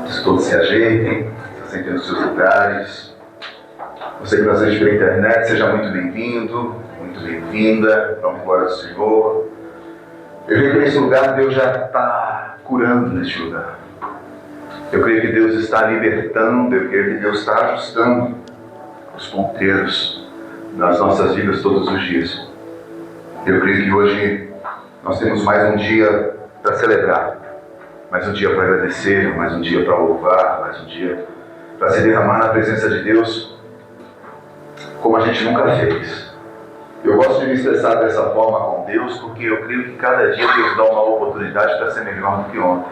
Que todos se ajeitem, se sentem nos seus lugares. Você que nos assiste pela internet, seja muito bem-vindo, muito bem-vinda. Vamos glória ao Senhor. Eu creio que nesse lugar Deus já está curando neste lugar. Eu creio que Deus está libertando, eu creio que Deus está ajustando os ponteiros das nossas vidas todos os dias. Eu creio que hoje nós temos mais um dia para celebrar, mais um dia para agradecer, mais um dia para louvar, mais um dia para se derramar na presença de Deus como a gente nunca fez. Eu gosto de me expressar dessa forma com Deus porque eu creio que cada dia Deus dá uma oportunidade para ser melhor do que ontem.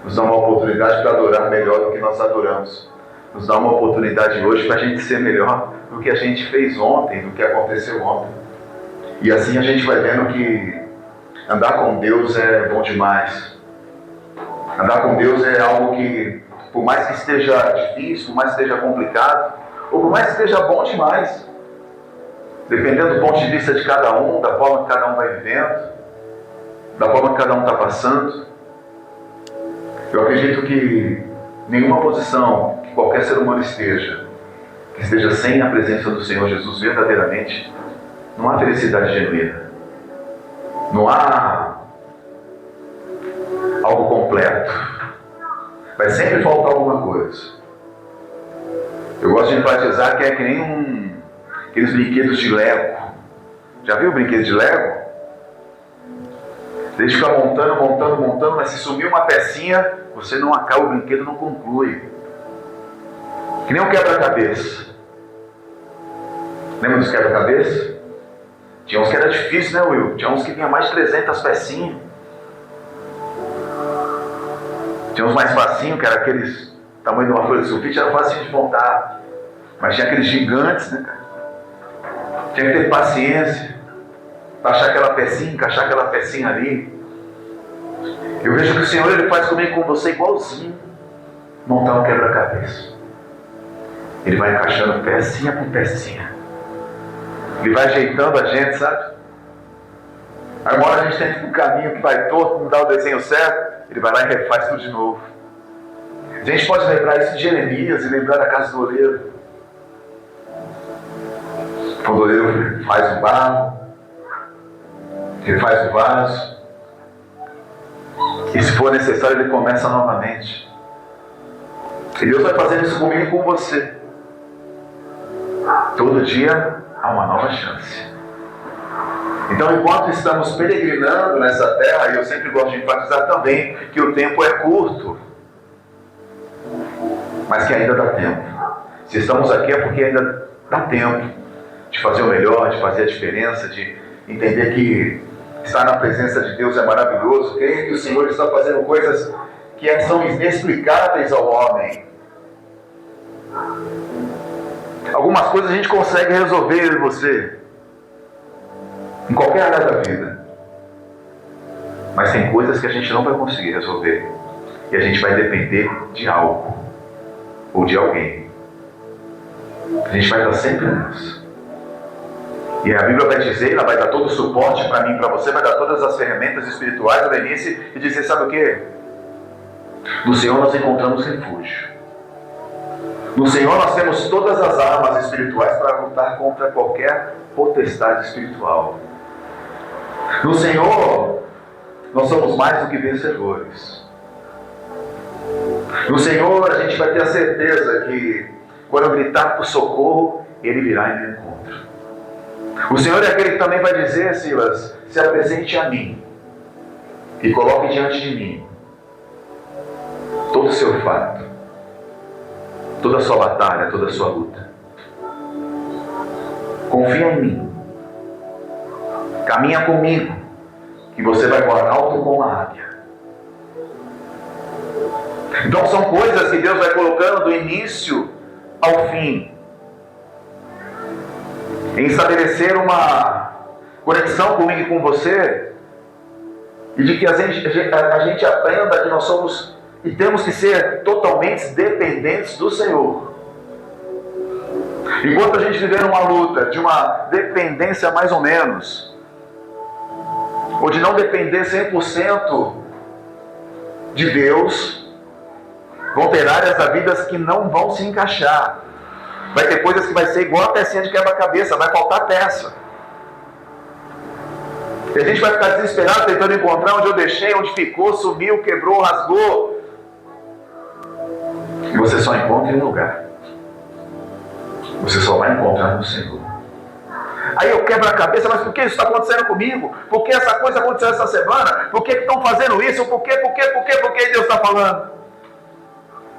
Nos dá uma oportunidade para adorar melhor do que nós adoramos. Nos dá uma oportunidade hoje para a gente ser melhor do que a gente fez ontem, do que aconteceu ontem. E assim a gente vai vendo que andar com Deus é bom demais. Andar com Deus é algo que, por mais que esteja difícil, por mais que esteja complicado, ou por mais que esteja bom demais, dependendo do ponto de vista de cada um, da forma que cada um vai vivendo, da forma que cada um está passando, eu acredito que nenhuma posição que qualquer ser humano esteja, que esteja sem a presença do Senhor Jesus verdadeiramente, não há felicidade genuína. Não há algo completo. Vai sempre faltar alguma coisa. Eu gosto de enfatizar que é que nem aqueles brinquedos de Lego. Já viu o brinquedo de Lego? Deixa ficar montando, mas se sumir uma pecinha, você não acaba, o brinquedo não conclui. Que nem um quebra-cabeça. Lembra dos quebra-cabeça? Tinha uns que era difícil, né, Will? Tinha uns que vinha mais de 300 pecinhas. Tinha uns mais facinhos, que era aqueles tamanho de uma folha de sulfite, era facinho de montar. Mas tinha aqueles gigantes, né, cara? Tinha que ter paciência para achar aquela pecinha, encaixar aquela pecinha ali. Eu vejo que o Senhor Ele faz comigo com você igualzinho montar um quebra-cabeça. Ele vai encaixando pecinha por pecinha. Ele vai ajeitando a gente, sabe? Aí uma hora a gente tem um caminho que vai torto, não dá o desenho certo, ele vai lá e refaz tudo de novo. A gente pode lembrar isso de Jeremias e lembrar da casa do oleiro. Quando o oleiro faz o barro, ele faz o vaso, e se for necessário ele começa novamente. E Deus vai fazer isso comigo e com você. Todo dia há uma nova chance. Então, enquanto estamos peregrinando nessa terra, e eu sempre gosto de enfatizar também que o tempo é curto, mas que ainda dá tempo. Se estamos aqui é porque ainda dá tempo de fazer o melhor, de fazer a diferença, de entender que estar na presença de Deus é maravilhoso, crer que o Senhor está fazendo coisas que são inexplicáveis ao homem. Algumas coisas a gente consegue resolver, eu e você, em qualquer área da vida. Mas tem coisas que a gente não vai conseguir resolver. E a gente vai depender de algo. Ou de alguém. A gente vai estar sempre nisso. E a Bíblia vai dizer, ela vai dar todo o suporte para mim e para você, vai dar todas as ferramentas espirituais da Lenice e dizer, sabe o que? No Senhor nós encontramos refúgio. No Senhor nós temos todas as armas espirituais para lutar contra qualquer potestade espiritual. No Senhor nós somos mais do que vencedores. No Senhor a gente vai ter a certeza que quando eu gritar por socorro, Ele virá em meu encontro. O Senhor é aquele que também vai dizer, Silas, se apresente a mim e coloque diante de mim todo o seu fato, toda a sua batalha, toda a sua luta. Confia em mim. Caminha comigo, que você vai voar alto como a águia. Então são coisas que Deus vai colocando do início ao fim, em estabelecer uma conexão comigo e com você, e de que a gente aprenda que nós somos e temos que ser totalmente dependentes do Senhor. Enquanto a gente viver numa luta de uma dependência mais ou menos, ou de não depender 100% de Deus, Vão ter áreas da vida que não vão se encaixar. Vai ter coisas que vai ser igual a pecinha de quebra-cabeça, vai faltar peça. E a gente vai ficar desesperado tentando encontrar onde eu deixei, onde ficou, sumiu, quebrou, rasgou. E você só encontra em um lugar. Você só vai encontrar no Senhor. Aí eu quebro a cabeça, mas por que isso está acontecendo comigo? Por que essa coisa aconteceu essa semana? Por que estão fazendo isso? Por que Deus está falando?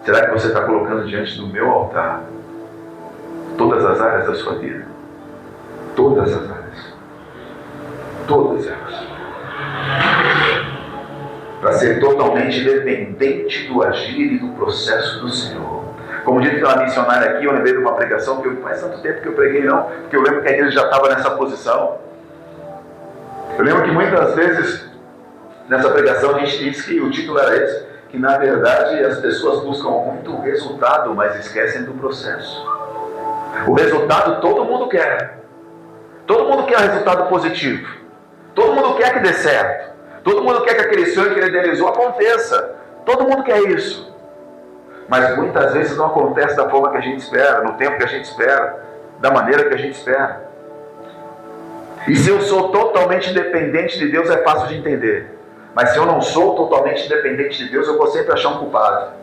Será que você está colocando diante do meu altar todas as áreas da sua vida? Todas as áreas. Todas elas. Para ser totalmente dependente do agir e do processo do Senhor. Como dito pela missionária aqui, eu lembrei de uma pregação que faz tanto tempo que eu preguei não, porque eu lembro que a igreja já estava nessa posição. Eu lembro que muitas vezes, nessa pregação, a gente disse que o título era esse, que na verdade as pessoas buscam muito o resultado, mas esquecem do processo. O resultado todo mundo quer. Todo mundo quer resultado positivo. Todo mundo quer que dê certo. Todo mundo quer que aquele sonho que ele idealizou aconteça. Todo mundo quer isso. Mas muitas vezes não acontece da forma que a gente espera, no tempo que a gente espera, da maneira que a gente espera. E se eu sou totalmente dependente de Deus, é fácil de entender. Mas se eu não sou totalmente dependente de Deus, eu vou sempre achar um culpado.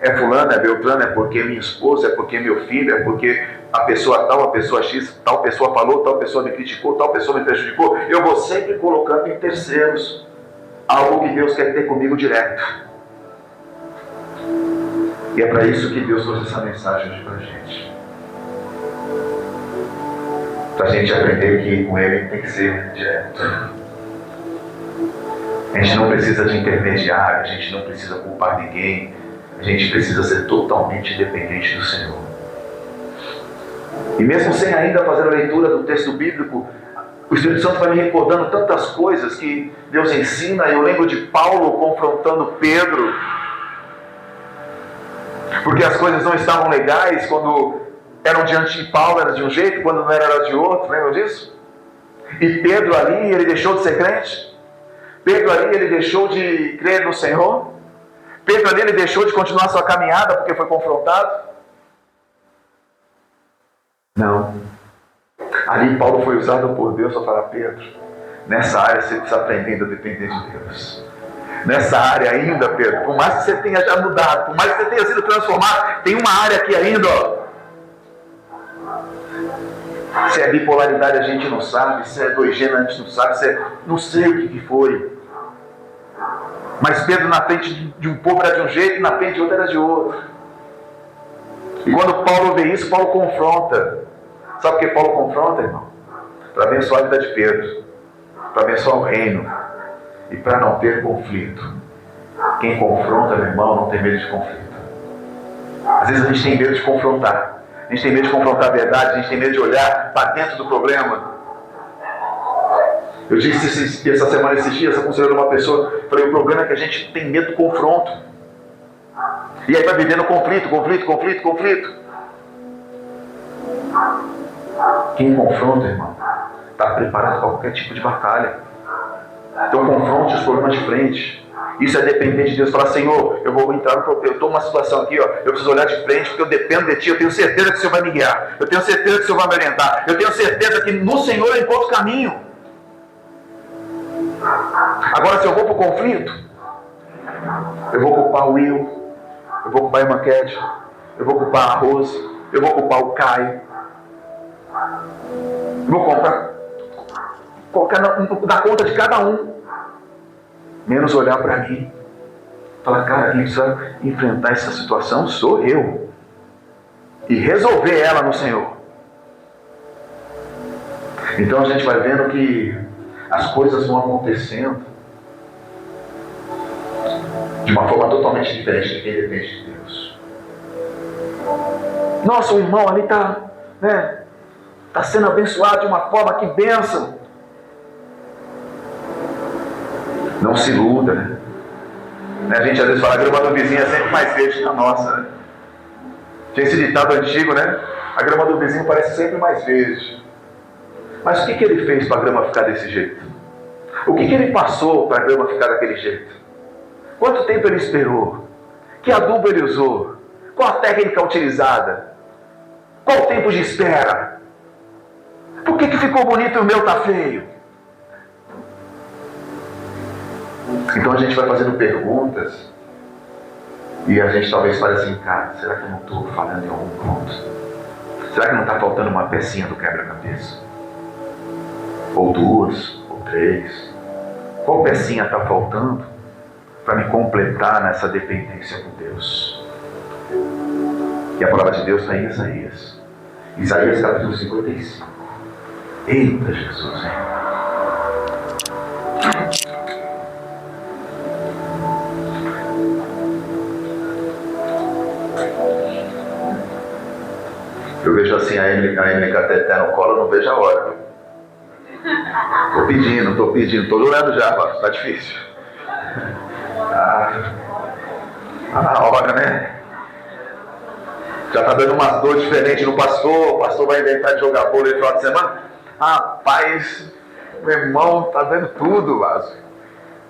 É fulano, é Beltrano, é porque minha esposa, é porque meu filho, é porque a pessoa tal, a pessoa X, tal pessoa falou, tal pessoa me criticou, tal pessoa me prejudicou. Eu vou sempre colocando em terceiros algo que Deus quer ter comigo direto. E é para isso que Deus trouxe essa mensagem hoje para a gente. Para a gente aprender que com Ele tem que ser direto. A gente não precisa de intermediário, a gente não precisa culpar ninguém. A gente precisa ser totalmente dependente do Senhor. E mesmo sem ainda fazer a leitura do texto bíblico, o Espírito Santo vai me recordando tantas coisas que Deus ensina. Eu lembro de Paulo confrontando Pedro, porque as coisas não estavam legais quando eram diante de Paulo, era de um jeito, quando não era de outro, lembram disso? E Pedro ali, ele deixou de ser crente. Pedro ali, ele deixou de crer no Senhor. Pedro ali, ele deixou de continuar sua caminhada porque foi confrontado. Não. Ali Paulo foi usado por Deus para falar: Pedro, nessa área você precisa aprender a depender de Deus. Nessa área ainda, Pedro, por mais que você tenha já mudado, por mais que você tenha sido transformado, tem uma área aqui ainda, ó. Se é bipolaridade a gente não sabe, se é 2G a gente não sabe, se é... não sei o que foi. Mas Pedro na frente de um povo era de um jeito, e na frente de outro era de outro. E quando Paulo vê isso, Paulo confronta. Sabe por que Paulo confronta, irmão? Para abençoar a vida de Pedro, para abençoar o reino e para não ter conflito. Quem confronta, meu irmão, não tem medo de conflito. Às vezes a gente tem medo de confrontar. A gente tem medo de confrontar a verdade, a gente tem medo de olhar para dentro do problema. Eu disse essa semana, esses dias, aconselhando uma pessoa, falei: o problema é que a gente tem medo do confronto. E aí vai vivendo conflito. Quem confronta, irmão, está preparado para qualquer tipo de batalha. Então confronte os problemas de frente. Isso é depender de Deus. Falar: Senhor, eu vou entrar no problema, eu estou numa situação aqui, ó, eu preciso olhar de frente porque eu dependo de Ti, eu tenho certeza que o Senhor vai me guiar, eu tenho certeza que o Senhor vai me orientar, eu tenho certeza que no Senhor eu encontro caminho. Agora, se eu vou para o conflito, eu vou culpar o Will, eu vou culpar a irmã Cat, eu vou culpar a Rose, eu vou culpar o Caio, eu vou colocar na conta de cada um, menos olhar para mim, falar: cara, quem precisa enfrentar essa situação sou eu, e resolver ela no Senhor. Então a gente vai vendo que as coisas vão acontecendo de uma forma totalmente diferente de quem depende de Deus. Nossa, o irmão ali está sendo abençoado de uma forma, que bênção. Não se iluda, né? A gente às vezes fala: a grama do vizinho é sempre mais verde que a nossa, né? Tinha esse ditado antigo, né? A grama do vizinho parece sempre mais verde. Mas o que ele fez para a grama ficar desse jeito? O que ele passou para a grama ficar daquele jeito? Quanto tempo ele esperou? Que adubo ele usou? Qual a técnica utilizada? Qual o tempo de espera? Por que ficou bonito e o meu está feio? Então a gente vai fazendo perguntas e a gente talvez fale assim, cara, será que eu não estou falando em algum ponto? Será que não está faltando uma pecinha do quebra-cabeça? Ou duas, ou três? Qual pecinha está faltando para me completar nessa dependência com Deus? E a palavra de Deus está em Isaías. Isaías capítulo 55. Eita Jesus, hein? Eu vejo assim a MK Teté no colo, eu não vejo a hora. Tô pedindo, tô orando já, mas tá difícil. A hora, né? Já tá dando umas dores diferentes no pastor. O pastor vai inventar de jogar bola no final de semana. Rapaz, meu irmão, tá dando tudo, Lázaro.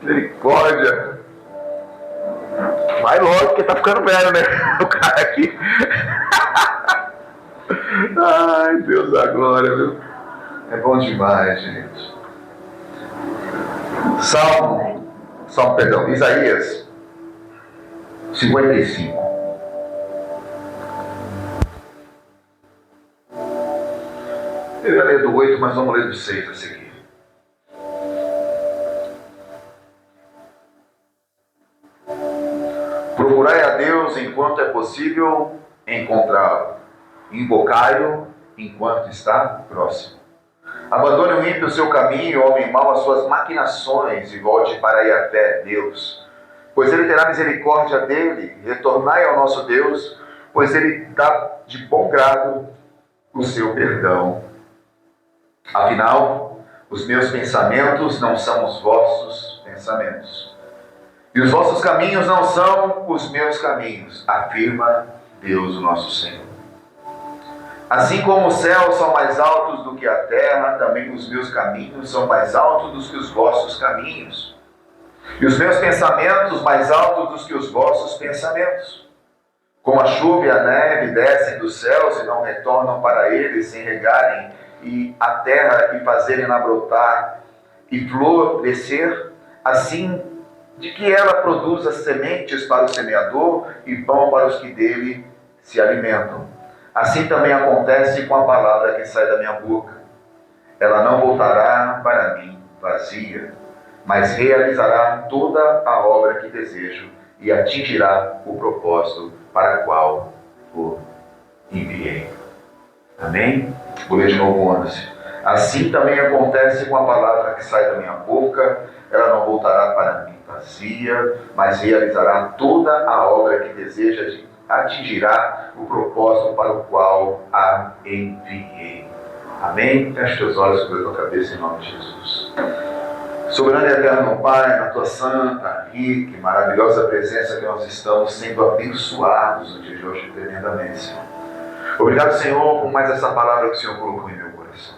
Misericórdia. Vai logo, porque tá ficando velho, né? O cara aqui. Ai, Deus da glória, viu? É bom demais, gente. Isaías 55. Eu ia ler do 8, mas vamos ler do 6 a seguir. Procurai a Deus enquanto é possível encontrá-lo. Invocai-o enquanto está próximo. Abandone o ímpio o seu caminho, o homem mau as suas maquinações, e volte para Yahvé, Deus. Pois ele terá misericórdia dele. Retornai ao nosso Deus, pois ele dá de bom grado o seu perdão. Afinal, os meus pensamentos não são os vossos pensamentos, e os vossos caminhos não são os meus caminhos, afirma Deus, o nosso Senhor. Assim como os céus são mais altos do que a terra, também os meus caminhos são mais altos do que os vossos caminhos, e os meus pensamentos mais altos do que os vossos pensamentos. Como a chuva e a neve descem dos céus e não retornam para eles sem regarem e a terra e fazerem-na brotar e florescer, assim de que ela produza sementes para o semeador e pão para os que dele se alimentam. Assim também acontece com a palavra que sai da minha boca. Ela não voltará para mim vazia, mas realizará toda a obra que desejo e atingirá o propósito para o qual o enviei. Amém? Vou ler de novo 11. Assim também acontece com a palavra que sai da minha boca. Ela não voltará para mim vazia, mas realizará toda a obra que deseja e atingirá o propósito para o qual a enviei. Amém? Feche teus olhos sobre a tua cabeça em nome de Jesus. Soberano e eterno Pai, na tua santa, rica e maravilhosa presença que nós estamos sendo abençoados no dia de hoje tremendamente, Senhor. Obrigado, Senhor, por mais essa palavra que o Senhor colocou em meu coração.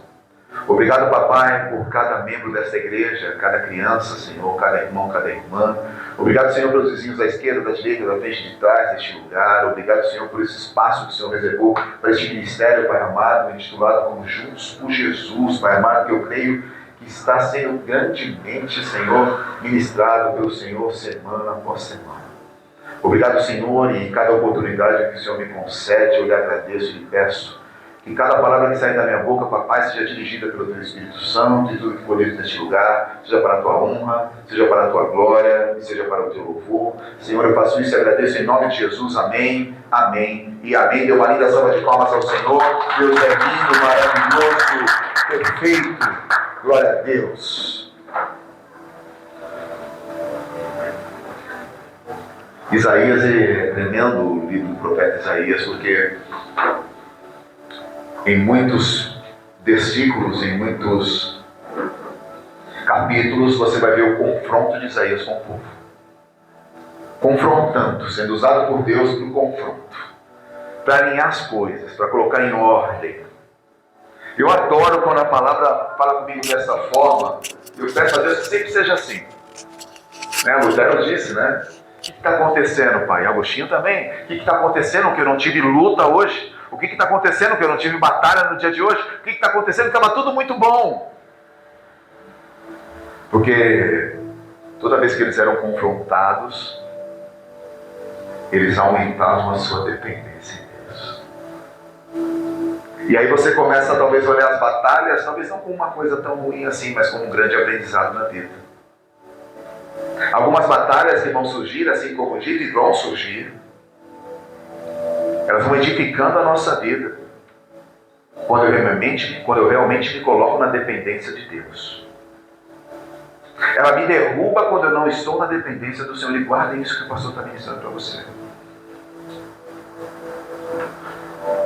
Obrigado, Papai, por cada membro desta igreja, cada criança, Senhor, cada irmão, cada irmã. Obrigado, Senhor, pelos vizinhos da esquerda, da direita, da frente e de trás deste lugar. Obrigado, Senhor, por esse espaço que o Senhor reservou para este ministério, Pai amado, intitulado como Juntos por Jesus, Pai amado, que eu creio que está sendo grandemente, Senhor, ministrado pelo Senhor semana após semana. Obrigado, Senhor, e cada oportunidade que o Senhor me concede, eu lhe agradeço e lhe peço que cada palavra que sai da minha boca, Papai, seja dirigida pelo Teu Espírito Santo, e tudo que for dito neste lugar, seja para a Tua honra, seja para a Tua glória, e seja para o Teu louvor. Senhor, eu faço isso e agradeço em nome de Jesus. Amém, amém e amém. Dê uma linda salva de palmas ao Senhor. Deus é lindo, maravilhoso, perfeito. Glória a Deus. Isaías é tremendo o livro do profeta Isaías, porque em muitos versículos, em muitos capítulos, você vai ver o confronto de Isaías com o povo. Confrontando, sendo usado por Deus para o confronto, para alinhar as coisas, para colocar em ordem. Eu adoro quando a palavra fala comigo dessa forma. Eu peço a Deus que sempre seja assim. Lutero disse, que está acontecendo, pai? Agostinho também. O que está acontecendo que eu não tive luta hoje? O que está acontecendo que eu não tive batalha no dia de hoje? O que está acontecendo que estava tudo muito bom? Porque toda vez que eles eram confrontados, eles aumentavam a sua dependência em Deus. E aí você começa talvez a olhar as batalhas, talvez não como uma coisa tão ruim assim, mas como um grande aprendizado na vida. Algumas batalhas que vão surgir, assim como eu digo, vão surgir, elas vão edificando a nossa vida quando eu realmente me coloco na dependência de Deus. Ela me derruba quando eu não estou na dependência do Senhor. E guardem isso que o pastor está ministrando para você.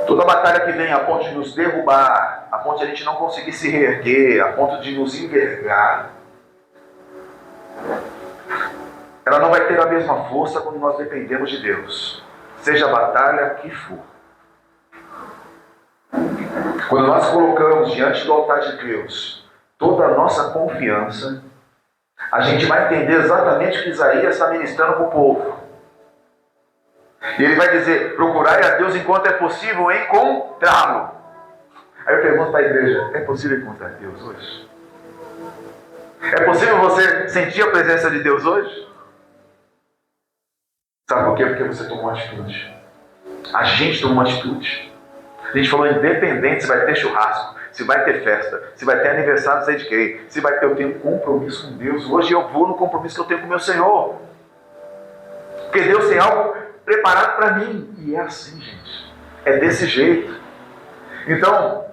Toda batalha que vem a ponto de nos derrubar, a ponto de a gente não conseguir se reerguer, a ponto de nos envergar, ela não vai ter a mesma força quando nós dependemos de Deus, seja a batalha que for. Quando nós colocamos diante do altar de Deus toda a nossa confiança, a gente vai entender exatamente o que Isaías está ministrando para o povo. E ele vai dizer: procurai a Deus enquanto é possível encontrá-lo. Aí eu pergunto para a igreja: é possível encontrar Deus hoje? É possível você sentir a presença de Deus hoje? Sabe por quê? Porque você tomou uma atitude. A gente tomou uma atitude. A gente falou: independente se vai ter churrasco, se vai ter festa, se vai ter aniversário, não sei de quem, se vai ter, eu tenho um compromisso com Deus. Hoje eu vou no compromisso que eu tenho com o meu Senhor. Porque Deus tem algo preparado para mim. E é assim, gente. É desse jeito. Então,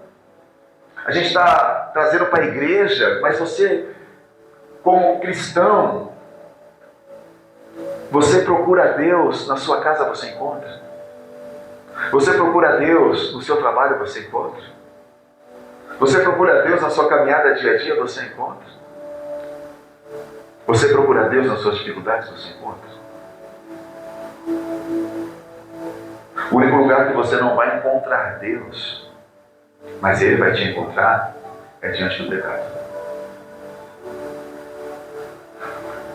a gente está trazendo para a igreja, mas você, como cristão, você procura a Deus na sua casa, você encontra. Você procura a Deus no seu trabalho, você encontra. Você procura a Deus na sua caminhada dia a dia, você encontra. Você procura a Deus nas suas dificuldades, você encontra. O único lugar que você não vai encontrar Deus, mas Ele vai te encontrar, é diante do pecado.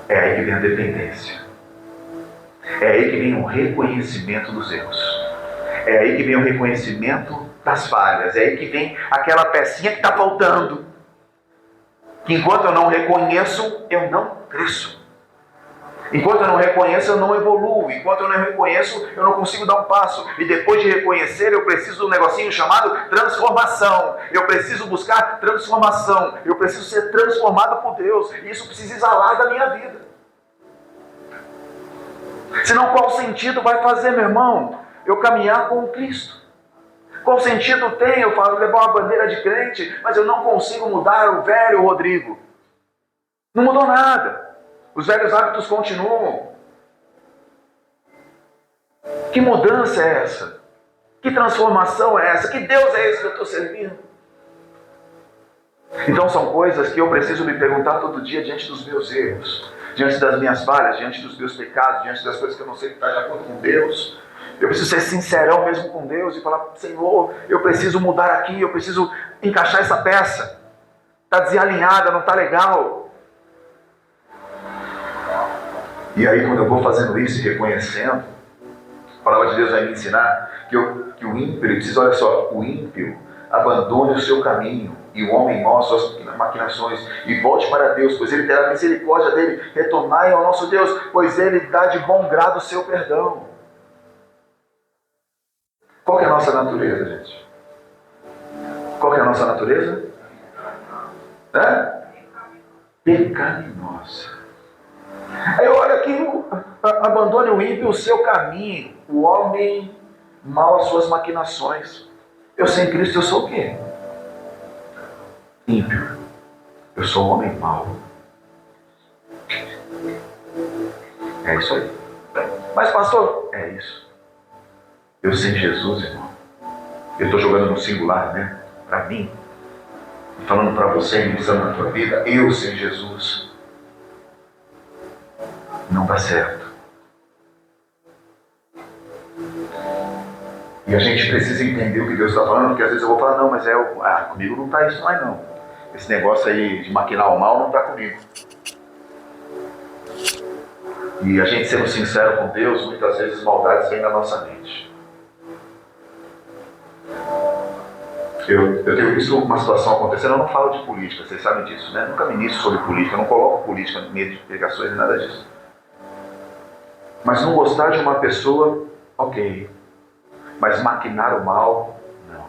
É aí que vem a dependência. É aí que vem o reconhecimento dos erros. É aí que vem o reconhecimento das falhas. É aí que vem aquela pecinha que está faltando. Que enquanto eu não reconheço, eu não cresço. Enquanto eu não reconheço, eu não evoluo. Enquanto eu não reconheço, eu não consigo dar um passo. E depois de reconhecer, eu preciso de um negocinho chamado transformação. Eu preciso buscar transformação. Eu preciso ser transformado por Deus. E isso precisa exalar da minha vida. Senão, qual sentido vai fazer, meu irmão, eu caminhar com Cristo? Qual sentido tem eu levar uma bandeira de crente, mas eu não consigo mudar o velho Rodrigo? Não mudou nada. Os velhos hábitos continuam. Que mudança é essa? Que transformação é essa? Que Deus é esse que eu estou servindo? Então são coisas que eu preciso me perguntar todo dia diante dos meus erros, diante das minhas falhas, diante dos meus pecados, diante das coisas que eu não sei que está de acordo com Deus. Eu preciso ser sincerão mesmo com Deus e falar: Senhor, eu preciso mudar aqui, eu preciso encaixar essa peça. Está desalinhada, não está legal. E aí, quando eu vou fazendo isso e reconhecendo, a palavra de Deus vai me ensinar que o ímpio, ele precisa, olha só, o ímpio abandone o seu caminho e o homem mau as suas maquinações e volte para Deus, pois Ele terá misericórdia dele. Retornai ao nosso Deus, pois Ele dá de bom grado o seu perdão. Qual que é a nossa natureza, gente? Qual que é a nossa natureza? Pecaminosa. Aí olha aqui, abandone o ímpio o seu caminho, o homem mau as suas maquinações. Eu sem Cristo, eu sou o quê? Ímpio. Eu sou um homem mau. É isso aí. Mas pastor, é isso. Eu sem Jesus, irmão. Eu estou jogando no singular, né? Para mim. Falando para você, ministrando na tua vida. Eu sem Jesus. Não dá certo. E a gente precisa entender o que Deus está falando, porque às vezes eu vou falar: não, mas comigo não está isso mais não. Esse negócio aí de maquinar o mal não está comigo. E a gente sendo sincero com Deus, muitas vezes maldades vêm na nossa mente. Eu tenho visto uma situação acontecendo, eu não falo de política, vocês sabem disso, né? Nunca ministro sobre política, eu não coloco política no meio de pregações nem nada disso. Mas não gostar de uma pessoa, ok. Mas maquinar o mal, não.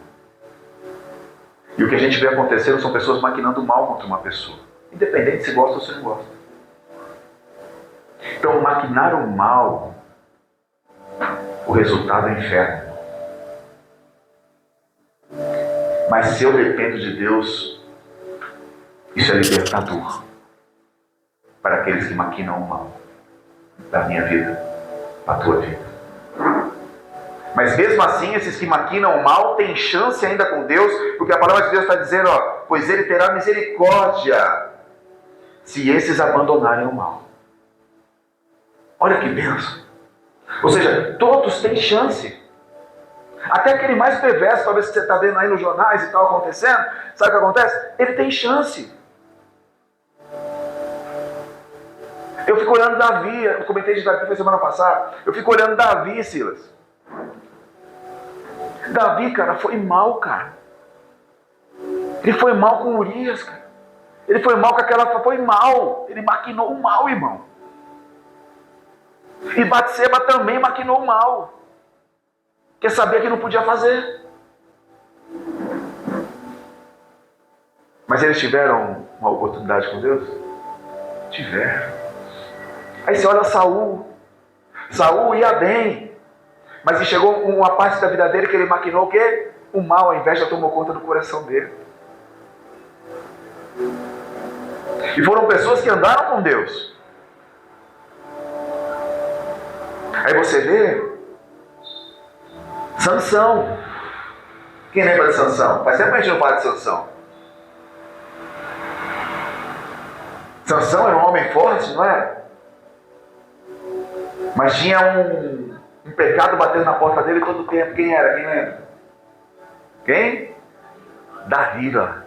E o que a gente vê acontecendo são pessoas maquinando o mal contra uma pessoa. Independente se gosta ou se não gosta. Então, maquinar o mal, o resultado é o inferno. Mas se eu dependo de Deus, isso é libertador para aqueles que maquinam o mal da minha vida, da tua vida. Mas mesmo assim, esses que maquinam o mal têm chance ainda com Deus, porque a palavra de Deus está dizendo, pois Ele terá misericórdia se esses abandonarem o mal. Olha que bênção. Ou seja, todos têm chance. Até aquele mais perverso, talvez que você está vendo aí nos jornais e tal acontecendo, sabe o que acontece? Ele tem chance. Eu fico olhando Davi, eu comentei de Davi foi semana passada, eu fico olhando Davi, Silas. Davi, cara, foi mal, cara. Ele foi mal com Urias, cara. Ele foi mal com aquela... Foi mal. Ele maquinou o mal, irmão. E Batseba também maquinou o mal. Porque sabia que não podia fazer. Mas eles tiveram uma oportunidade com Deus? Tiveram. Aí você olha Saul. Saul ia bem. Mas chegou uma parte da vida dele que ele maquinou o quê? O mal, a inveja tomou conta do coração dele. E foram pessoas que andaram com Deus. Aí você vê Sansão. Quem lembra de Sansão? Faz tempo que a gente não fala de Sansão. Sansão era um homem forte, não era? Mas tinha um pecado batendo na porta dele todo o tempo. Quem era? Quem lembra? Quem? Dalila.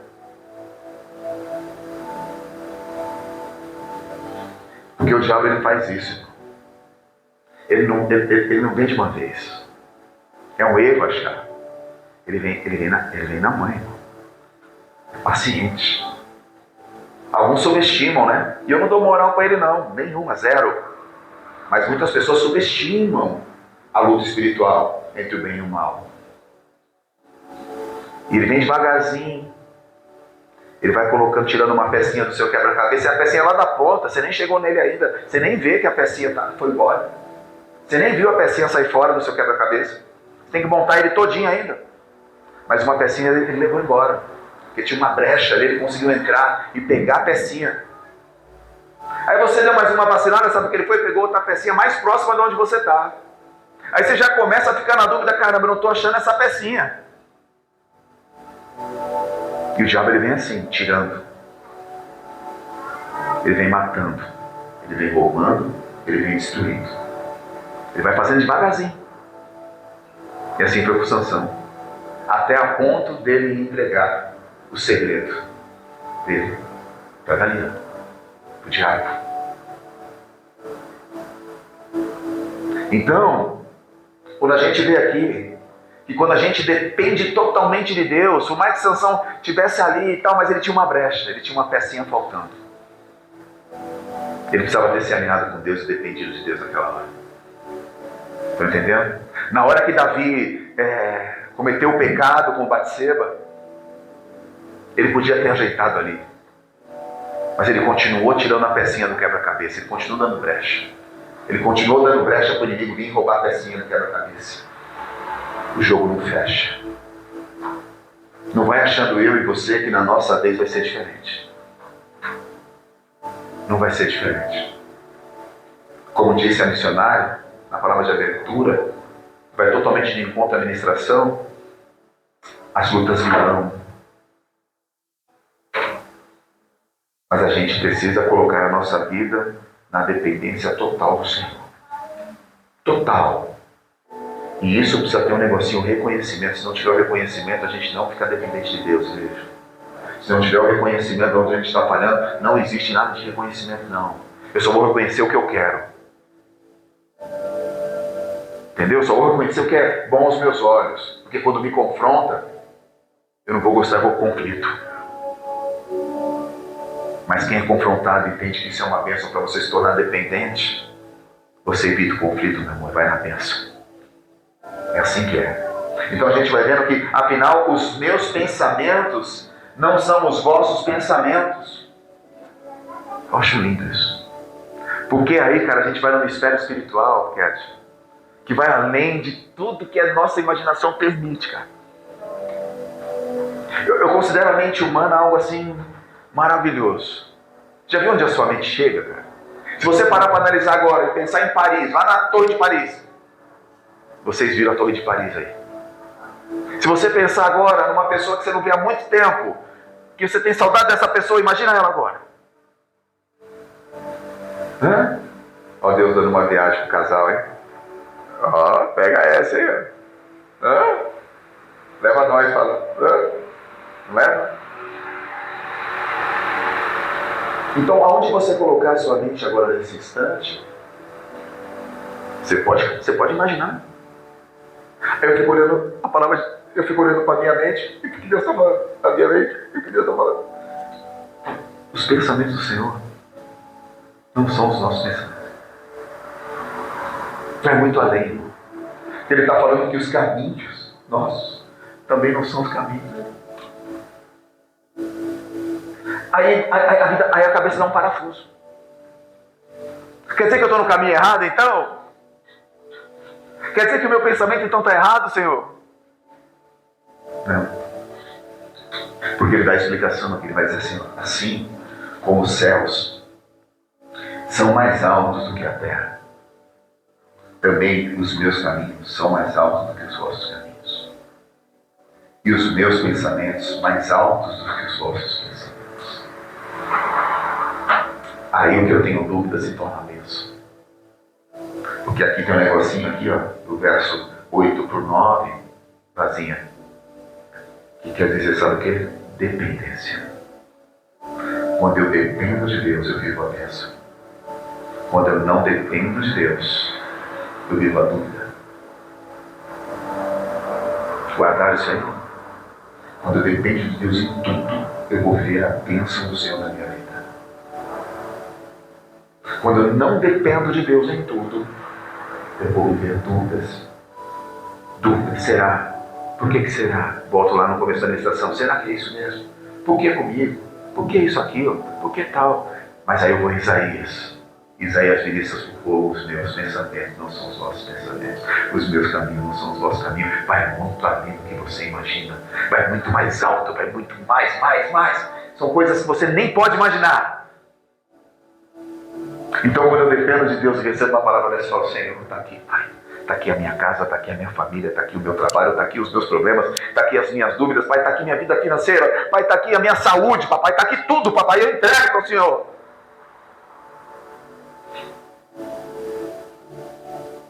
Porque o diabo ele faz isso. Ele não vem de uma vez. É um erro achar. Ele vem na mãe. É paciente. Alguns subestimam, né? E eu não dou moral para ele não. Nenhuma, zero. Mas muitas pessoas subestimam a luta espiritual entre o bem e o mal. E ele vem devagarzinho. Ele vai colocando, tirando uma pecinha do seu quebra-cabeça. E a pecinha lá da ponta, você nem chegou nele ainda. Você nem vê que a pecinha foi embora. Você nem viu a pecinha sair fora do seu quebra-cabeça. Você tem que montar ele todinho ainda. Mas uma pecinha ele levou embora. Porque tinha uma brecha ali, ele conseguiu entrar e pegar a pecinha. Aí você deu mais uma vacilada, sabe o que ele foi? Pegou outra pecinha mais próxima de onde você está. Aí você já começa a ficar na dúvida, caramba, eu não estou achando essa pecinha. E o diabo ele vem assim, tirando. Ele vem matando. Ele vem roubando. Ele vem destruindo. Ele vai fazendo devagarzinho. E assim foi com Sansão. Até a ponto dele entregar o segredo dele para Dalila, para o diabo. Então, quando a gente vê aqui que quando a gente depende totalmente de Deus, por mais que Sansão estivesse ali e tal, mas ele tinha uma brecha, ele tinha uma pecinha faltando. Ele precisava ter se alinhado com Deus e dependido de Deus naquela hora. Estão entendendo? Na hora que Davi cometeu o pecado com Batseba, ele podia ter ajeitado ali. Mas ele continuou tirando a pecinha do quebra-cabeça, ele continuou dando brecha. Ele continuou dando brecha para o inimigo vir roubar a pecinha do quebra-cabeça. O jogo não fecha. Não vai achando eu e você que na nossa vez vai ser diferente. Não vai ser diferente. Como disse a missionária, na palavra de abertura, vai totalmente de encontro à administração, as lutas virão. Mas a gente precisa colocar a nossa vida na dependência total do Senhor. Total. E isso precisa ter um negocinho, um reconhecimento. Se não tiver o reconhecimento, a gente não fica dependente de Deus, veja. Se não tiver o reconhecimento de onde a gente está falhando, não existe nada de reconhecimento, não. Eu só vou reconhecer o que eu quero. Entendeu? Eu só vou reconhecer o que é bom aos meus olhos. Porque quando me confronta, eu não vou gostar, eu vou conflito. Mas quem é confrontado entende que isso é uma bênção para você se tornar dependente. Você evita o conflito, meu amor, vai na bênção. É assim que é. Então a gente vai vendo que, afinal, os meus pensamentos não são os vossos pensamentos. Eu acho lindo isso. Porque aí, cara, a gente vai numa esfera espiritual, que vai além de tudo que a nossa imaginação permite, cara. Eu considero a mente humana algo assim maravilhoso. Já viu onde a sua mente chega, cara? Se você parar para analisar agora e pensar em Paris, lá na Torre de Paris, vocês viram a Torre de Paris aí. Se você pensar agora numa pessoa que você não vê há muito tempo, que você tem saudade dessa pessoa, imagina ela agora. Ó Deus dando uma viagem pro casal, hein? Ó, pega essa aí, ó. Leva nós, fala. Leva. Então, aonde você colocar a sua mente agora nesse instante, você pode imaginar. Eu fico olhando a palavra, eu fico olhando para a minha mente, e o que Deus está falando? A minha mente, e o que Deus está falando? Os pensamentos do Senhor não são os nossos pensamentos. Vai muito além. Ele está falando que os caminhos nossos também não são os caminhos. Aí a cabeça dá um parafuso. Quer dizer que eu estou no caminho errado, então? Quer dizer que o meu pensamento então está errado, Senhor? Não. Porque ele dá a explicação aqui, ele vai dizer assim, assim como os céus são mais altos do que a terra, também os meus caminhos são mais altos do que os vossos caminhos. E os meus pensamentos mais altos do que os vossos pensamentos. Aí o que eu tenho dúvida se torna bênção. Porque aqui tem um negocinho aqui, ó, do verso 8 por 9, vazinha. Que quer dizer, sabe o quê? Dependência. Quando eu dependo de Deus, eu vivo a bênção. Quando eu não dependo de Deus, eu vivo a dúvida. Guardar isso aí. Quando eu dependo de Deus em tudo, eu vou ver a bênção do Senhor na minha vida. Quando eu não dependo de Deus em tudo, eu vou viver dúvidas. Dúvidas, será? Por que será? Volto lá no começo da meditação, será que é isso mesmo? Por que comigo? Por que isso, aquilo? Por que tal? Mas aí eu vou em Isaías. Isaías diz assim, os meus pensamentos não são os vossos pensamentos, os meus caminhos não são os vossos caminhos. Vai muito além do que você imagina, vai muito mais alto, vai muito mais. São coisas que você nem pode imaginar. Então, quando eu dependo de Deus e recebo uma palavra dessa, eu falo, Senhor, está aqui, Pai. Está aqui a minha casa, está aqui a minha família, está aqui o meu trabalho, está aqui os meus problemas, está aqui as minhas dúvidas, Pai, está aqui minha vida financeira, Pai, está aqui a minha saúde, Papai, está aqui tudo, Papai, eu entrego para o Senhor.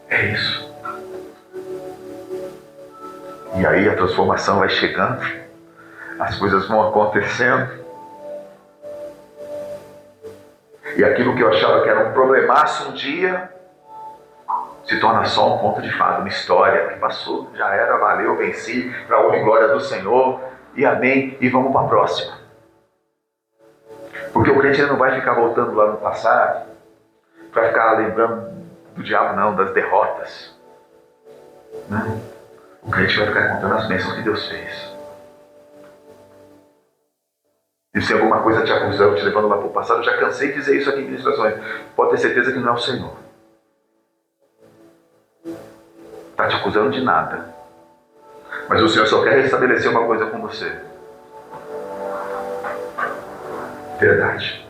É isso. E aí a transformação vai chegando, as coisas vão acontecendo. E aquilo que eu achava que era um problemaço um dia, se torna só um conto de fada, uma história que passou, já era, valeu, venci, para a honra e glória do Senhor, e amém, e vamos para a próxima. Porque o crente não vai ficar voltando lá no passado, para ficar lembrando do diabo, não, das derrotas. Não. O crente vai ficar contando as bênçãos que Deus fez. E se alguma coisa te acusando, te levando lá para o passado, eu já cansei de dizer isso aqui em ministrações. Pode ter certeza que não é o Senhor. Está te acusando de nada. Mas o Senhor só quer restabelecer uma coisa com você. Verdade.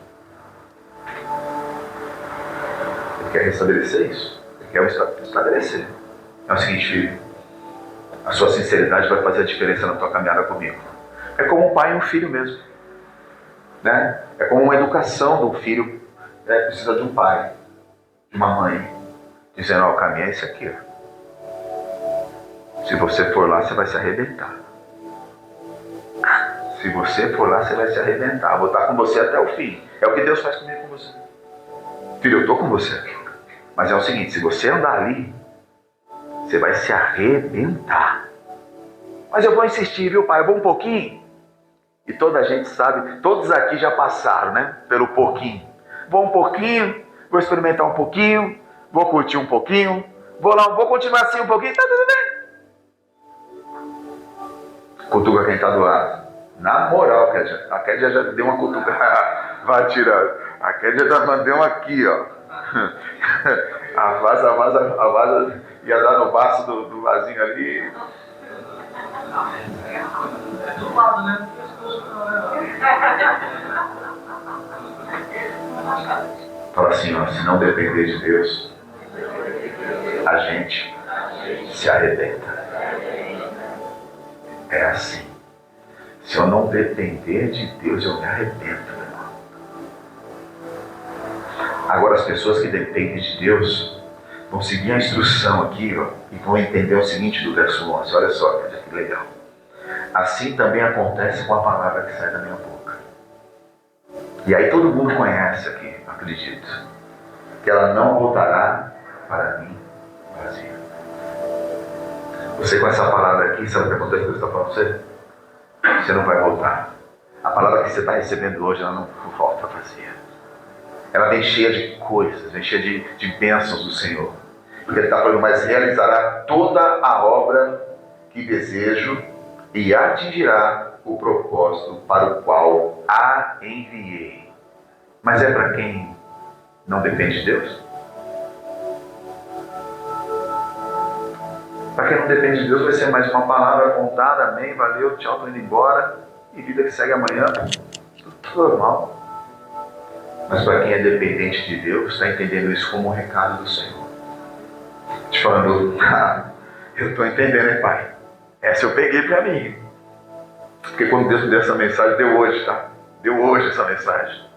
Ele quer restabelecer isso. Ele quer estabelecer. É o seguinte, filho. A sua sinceridade vai fazer a diferença na tua caminhada comigo. É como um pai e um filho mesmo. Né? É como uma educação do filho, né? Precisa de um pai, de uma mãe, dizendo, ó, o caminho é esse aqui, ó. Se você for lá, você vai se arrebentar. Se você for lá, você vai se arrebentar. Vou estar com você até o fim. É o que Deus faz comigo, com você. Filho, eu estou com você aqui. Mas é o seguinte, se você andar ali, Você vai se arrebentar. Mas eu vou insistir, viu, pai? Eu vou um pouquinho. E toda a gente sabe, todos aqui já passaram, né? Pelo pouquinho. Vou um pouquinho, vou experimentar um pouquinho, vou curtir um pouquinho, vou continuar assim um pouquinho, tá tudo bem. Cutuca quem tá do lado. Na moral, Kédia. A Kédia já deu uma cutuca. Vai tirar. A Kédia já mandou aqui, ó. A vaza ia dar no baço do vasinho ali. Fala assim, ó, se não depender de Deus, a gente se arrebenta. É assim. Se eu não depender de Deus, eu me arrebento, meu irmão. Agora, as pessoas que dependem de Deus vão seguir a instrução aqui, ó, e vão entender o seguinte do verso 11. Olha só, que legal. Assim também acontece com a palavra que sai da minha boca. E aí todo mundo conhece aqui, acredito, que ela não voltará para mim vazia. Você com essa palavra aqui, sabe o que acontece que Deus está falando para você? Você não vai voltar. A palavra que você está recebendo hoje, ela não volta vazia. Ela vem cheia de coisas, vem cheia de bênçãos do Senhor. Porque Ele está falando, mas realizará toda a obra que desejo e atingirá o propósito para o qual a enviei. Mas é para quem não depende de Deus? Para quem não depende de Deus, vai ser mais uma palavra contada, amém, valeu, tchau, tô indo embora, e vida que segue amanhã, tudo normal. Mas para quem é dependente de Deus, está entendendo isso como um recado do Senhor. Te falando, eu estou entendendo, hein, pai? Essa eu peguei para mim. Porque quando Deus me deu essa mensagem, deu hoje, tá? Deu hoje essa mensagem.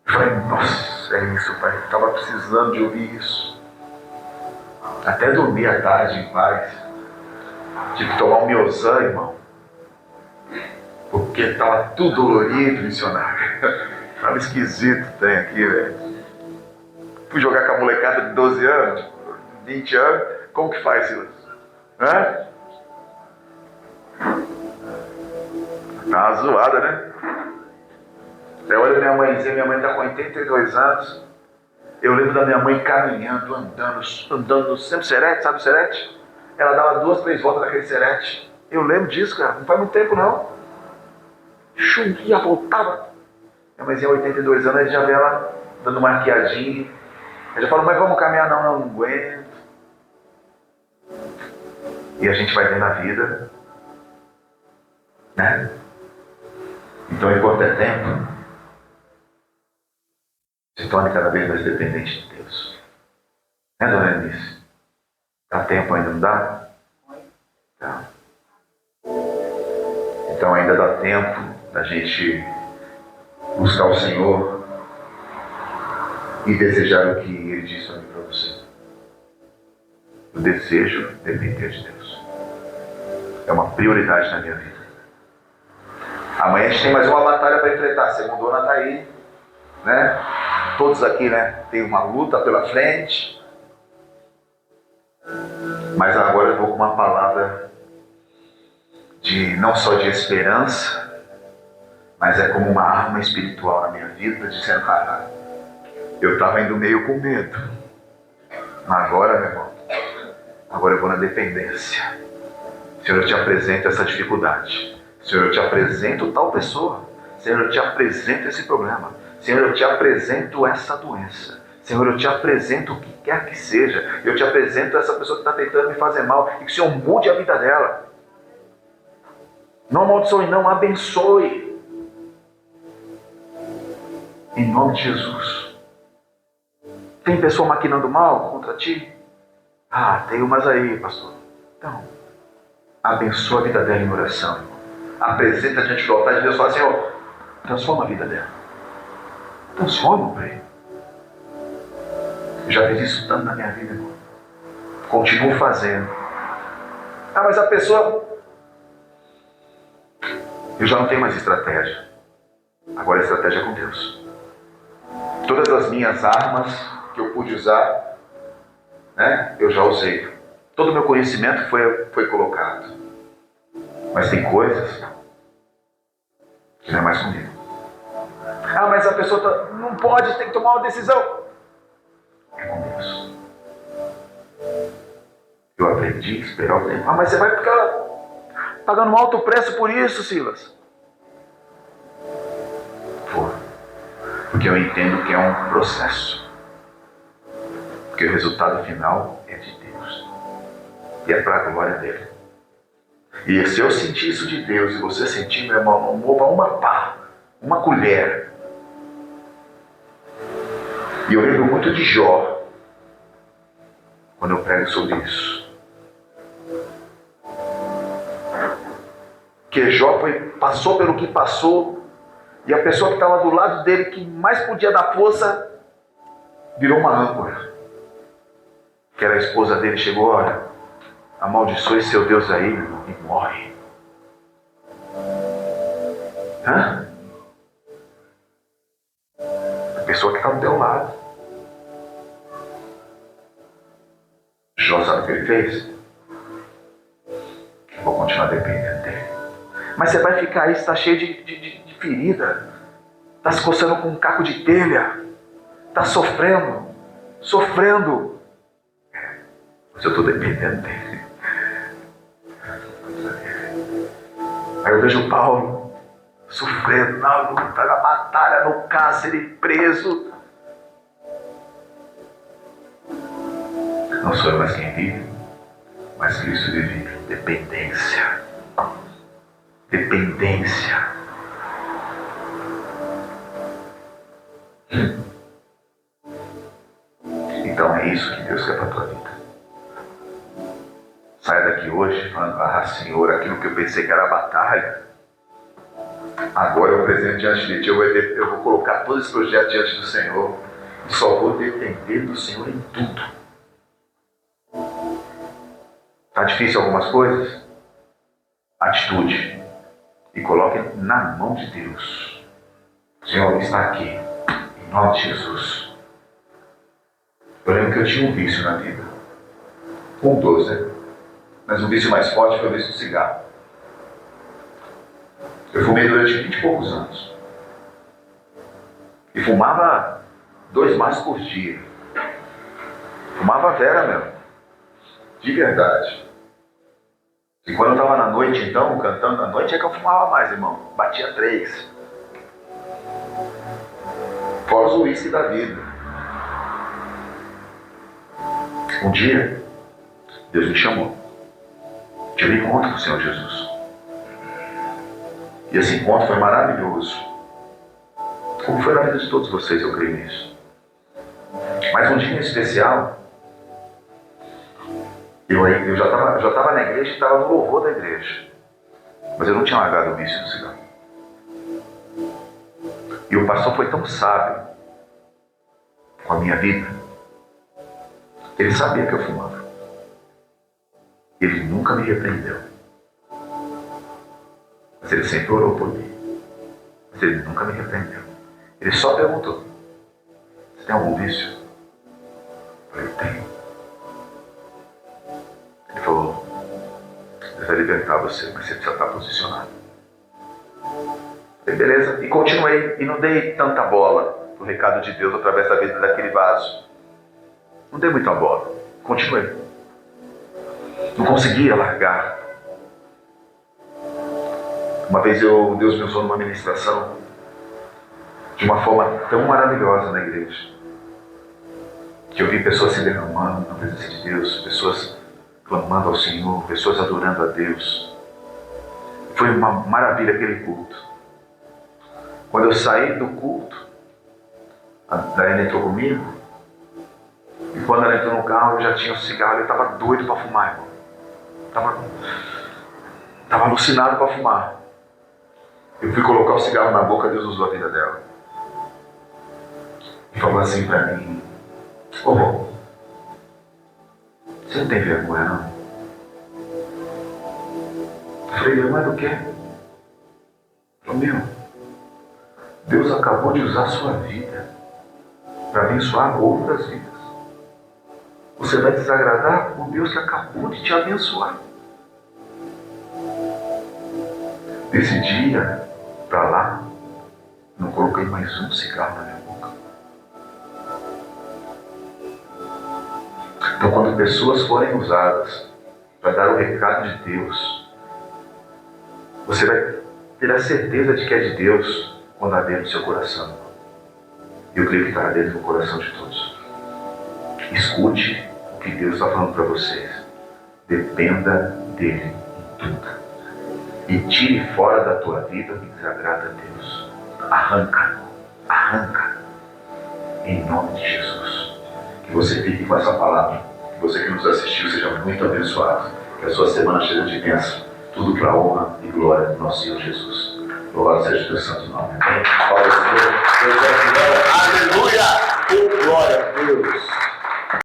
Eu falei, nossa, é isso, pai, eu estava precisando de ouvir isso. Até dormir à tarde em paz. Tive que tomar um Miozan, irmão. Porque estava tudo dolorido, missionário. Estava esquisito, tem aqui, velho. Fui jogar com a molecada de 12 anos, 20 anos. Como que faz, Silas? Hã? Tá uma zoada, né? Até olha minha mãezinha, minha mãe está com 82 anos. Eu lembro da minha mãe caminhando, andando no sempre serete, sabe o serete? Ela dava 2, 3 voltas naquele serete. Eu lembro disso, cara, não faz muito tempo não. Ia, voltava. Minha mãezinha, 82 anos, a gente já vê ela dando uma arqueadinha. Eu já falo, mas vamos caminhar? Não aguento. E a gente vai vendo a vida, né? Então, enquanto é tempo, se torne cada vez mais dependente de Deus. Né, dona Eunice? Dá tempo ainda, não dá? Tá. Então ainda dá tempo da gente buscar o Senhor e desejar o que Ele disse para mim para você. Eu desejo depender de Deus. É uma prioridade na minha vida. Amanhã a gente tem mais uma batalha para enfrentar. Segundona está aí, né? Todos aqui, né? Tem uma luta pela frente. Mas agora eu vou com uma palavra não só de esperança, mas é como uma arma espiritual na minha vida, dizendo, cara, eu estava indo meio com medo. Mas agora, meu irmão, agora eu vou na dependência. Senhor, eu te apresento essa dificuldade. Senhor, eu te apresento tal pessoa. Senhor, eu te apresento esse problema. Senhor, eu te apresento essa doença. Senhor, eu te apresento o que quer que seja. Eu te apresento essa pessoa que está tentando me fazer mal. E que o Senhor mude a vida dela. Não amaldiçoe, não, abençoe. Em nome de Jesus. Tem pessoa maquinando mal contra ti? Tem umas aí, pastor. Então, abençoa a vida dela em oração. Apresenta diante do altar de Deus. Fala, Senhor, transforma a vida dela. Transforma, Pai. Eu já fiz isso tanto na minha vida, irmão. Continuo fazendo. Mas a pessoa... Eu já não tenho mais estratégia. Agora a estratégia é com Deus. Todas as minhas armas que eu pude usar, né, eu já usei. todo o meu conhecimento foi colocado. Mas tem coisas que não é mais comigo. Ah, mas a pessoa não pode, tem que tomar uma decisão. É começo. Eu aprendi a esperar o tempo. Ah, mas você vai ficar pagando um alto preço por isso, Silas? Vou. Porque eu entendo que é um processo. Porque o resultado final é de Deus. E é para a glória dele. E se eu sentir isso de Deus e você sentir, meu irmão, não mova uma pá, uma colher. E eu lembro muito de Jó, quando eu prego sobre isso. Que Jó passou pelo que passou, e a pessoa que estava do lado dele, que mais podia dar força, virou uma âncora. Que era a esposa dele, chegou, olha, amaldiçoe seu Deus aí, meu irmão, e morre. Hã? A pessoa que está do teu lado. Jó, sabe o que ele fez? Vou continuar dependendo dele. Mas você vai ficar aí, está cheio de ferida. Está se coçando com um caco de telha. Está sofrendo. Mas eu estou dependendo dele. Aí eu vejo Paulo sofrendo na luta, na batalha, no cárcere, preso. Não sou eu mais quem vive, mas Cristo vive. Dependência. Então é isso que Deus quer para a tua vida. Saia daqui hoje falando, ah Senhor, aquilo que eu pensei que era batalha, agora eu apresento diante de Ti, eu vou colocar todo esse projeto diante do Senhor, e só vou depender do Senhor em tudo. Está difícil algumas coisas? Atitude. E coloque na mão de Deus. O Senhor está aqui, em nome de Jesus. Eu lembro que eu tinha um vício na vida. Um dos, né? Mas o vício mais forte foi o vício do cigarro. Eu fumei durante 20 e poucos anos. E fumava 2 maços por dia. Fumava vera mesmo. De verdade. E quando eu estava na noite, então, cantando na noite, é que eu fumava mais, irmão. Batia 3. Fora os uísque da vida. Um dia, Deus me chamou. Tive um encontro com o Senhor Jesus. E esse encontro foi maravilhoso. Como foi na vida de todos vocês, eu creio nisso. Mas um dia em especial, eu já estava na igreja e estava no louvor da igreja. Mas eu não tinha largado o vício do cigarro. E o pastor foi tão sábio com a minha vida. Ele sabia que eu fumava. Ele nunca me repreendeu. Mas ele sempre orou por mim. Mas ele nunca me repreendeu. Ele só perguntou, você tem algum vício? Eu falei, tenho. Ele falou, Deus vai libertar você, mas você precisa estar posicionado. Eu falei, beleza. E continuei. E não dei tanta bola pro recado de Deus através da vida daquele vaso. Não dei muita bola. Continuei. Não conseguia largar. Uma vez Deus me usou numa ministração de uma forma tão maravilhosa na igreja, que eu vi pessoas se derramando na presença de Deus, pessoas clamando ao Senhor, pessoas adorando a Deus. Foi uma maravilha aquele culto. Quando eu saí do culto, a Daiane entrou comigo, e quando ela entrou no carro, eu já tinha o cigarro, eu estava doido para fumar, irmão. Estava alucinado para fumar. Eu fui colocar o cigarro na boca, Deus usou a vida dela. E falou assim para mim, ô, você não tem vergonha, não? Eu falei, vergonha do quê? Ele falou, meu, Deus acabou de usar a sua vida para abençoar outras vidas. Você vai desagradar o Deus que acabou de te abençoar. Nesse dia, para lá, não coloquei mais um cigarro na minha boca. Então, quando pessoas forem usadas para dar o recado de Deus, você vai ter a certeza de que é de Deus quando arder no seu coração. Eu creio que está ardendo no coração de todos. Escute o que Deus está falando para vocês. Dependa dele em tudo. E tire fora da tua vida o que desagrada a Deus. Arranca. Em nome de Jesus. Que você fique com essa palavra. Que você que nos assistiu seja muito abençoado. Que a sua semana seja de bênção. Tudo para a honra e glória do nosso Senhor Jesus. Louvado seja o teu santo nome. Amém. Aleluia. Glória a Deus.